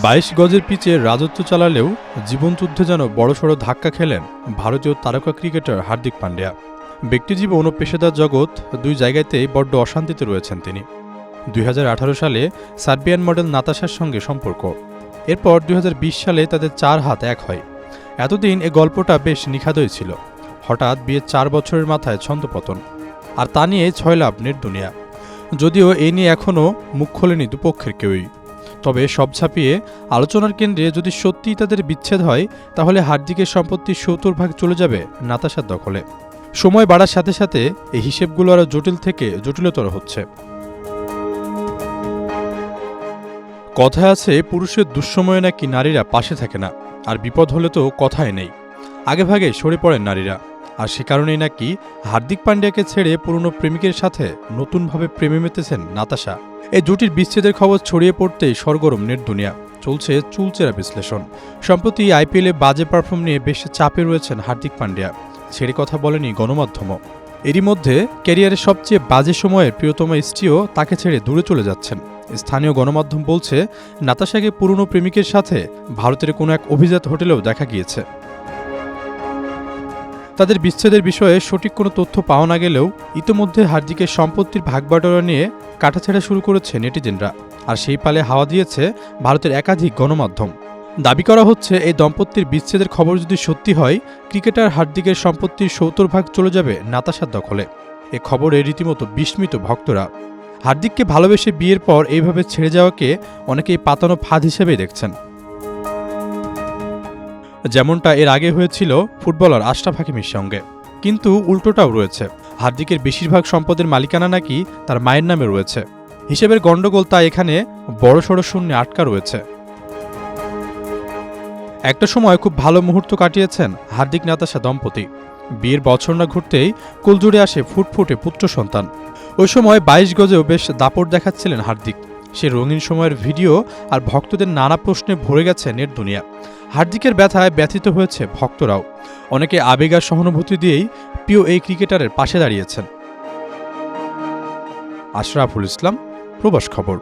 ২২ গজের পিচে রাজত্ব চালালেও জীবনযুদ্ধে যেন বড়সড় ধাক্কা খেলেন ভারতীয় তারকা ক্রিকেটার হার্দিক পান্ডিয়া। ব্যক্তিজীবন ও পেশাদার জগৎ দুই জায়গাতেই বড্ড অশান্তিতে রয়েছেন তিনি। ২০১৮ সালে সার্বিয়ান মডেল নাতাশার সঙ্গে সম্পর্ক, এরপর ২০২০ সালে তাদের ৪ হাত এক হয়। এতদিন এ গল্পটা বেশ নিখাদই ছিল। হঠাৎ বিয়ের ৪ বছরের মাথায় ছন্দপতন, আর তা নিয়ে ছয়লাভ নেট দুনিয়া। যদিও এ নিয়ে এখনও মুখ খোলেনি দুপক্ষের কেউই। তবে সব ছাপিয়ে আলোচনার কেন্দ্রে যদি সত্যিই তাদের বিচ্ছেদ হয়, তাহলে হার্দিকের সম্পত্তির ৭০% চলে যাবে নাতাশার দখলে। সময় বাড়ার সাথে সাথে এই হিসেবগুলো আরও জটিল থেকে জটিলতর হচ্ছে। কথায় আছে, পুরুষের দুঃসময়ে নাকি নারীরা পাশে থাকে না, আর বিপদ হলে তো কথাই নেই, আগেভাগে সরে পড়েন নারীরা। আর সে কারণেই নাকি হার্দিক পান্ডিয়াকে ছেড়ে পুরনো প্রেমিকের সাথে নতুনভাবে প্রেমে মেতেছেন নাতাশা। এই জুটির বিচ্ছেদের খবর ছড়িয়ে পড়তেই সরগরম নেট দুনিয়া, চলছে চুলচেরা বিশ্লেষণ। সম্প্রতি আইপিএলে বাজে পারফর্ম নিয়ে বেশ চাপে রয়েছেন হার্দিক পান্ডিয়া, ছেড়ে কথা বলেনি গণমাধ্যমও। এরই মধ্যে ক্যারিয়ারের সবচেয়ে বাজে সময়ের প্রিয়তমা স্ত্রীও তাকে ছেড়ে দূরে চলে যাচ্ছেন। স্থানীয় গণমাধ্যম বলছে, নাতাশাকে পুরনো প্রেমিকের সাথে ভারতের কোনো এক অভিজাত হোটেলেও দেখা গিয়েছে। তাদের বিচ্ছেদের বিষয়ে সঠিক কোনো তথ্য পাওয়া না গেলেও ইতিমধ্যে হার্দিকের সম্পত্তির ভাগবাটোয়ারা নিয়ে কাটাছেড়া শুরু করেছে নেটিজেনরা, আর সেই পালে হাওয়া দিয়েছে ভারতের একাধিক গণমাধ্যম। দাবি করা হচ্ছে, এই দম্পতির বিচ্ছেদের খবর যদি সত্যি হয়, ক্রিকেটার হার্দিকের সম্পত্তির ৭০% চলে যাবে নাতাশার দখলে। এ খবরে রীতিমতো বিস্মিত ভক্তরা। হার্দিককে ভালোবেসে বিয়ের পর এইভাবে ছেড়ে যাওয়াকে অনেকেই পাতানো ফাঁদ হিসেবেই দেখছেন, যেমনটা এর আগে হয়েছিল ফুটবলার আশরাফ হাকিমের সঙ্গে। কিন্তু উল্টোটাও রয়েছে, হার্দিকের বেশিরভাগ সম্পদের মালিকানা নাকি তার মায়ের নামে রয়েছে। হিসেবের গণ্ডগোল তা এখানে বড়সড় শূন্যে আটকা রয়েছে। একটা সময় খুব ভালো মুহূর্ত কাটিয়েছেন হার্দিক নাতাশা দম্পতি। বিয়ের বছর না ঘুরতেই কুলজুড়ে আসে ফুটফুটে পুত্র সন্তান। ওই সময় ২২ গজেও বেশ দাপট দেখাচ্ছিলেন হার্দিক। সে রঙিন সময়ের ভিডিও আর ভক্তদের নানা প্রশ্নে ভরে গেছে নেট দুনিয়া। হার্দিকের ব্যথায় ব্যথিত হয়েছে ভক্তরাও। অনেকে আবেগ আর সহানুভূতি দিয়েই প্রিয় এই ক্রিকেটারের পাশে দাঁড়িয়েছেন। আশরাফুল ইসলাম, প্রবাস খবর।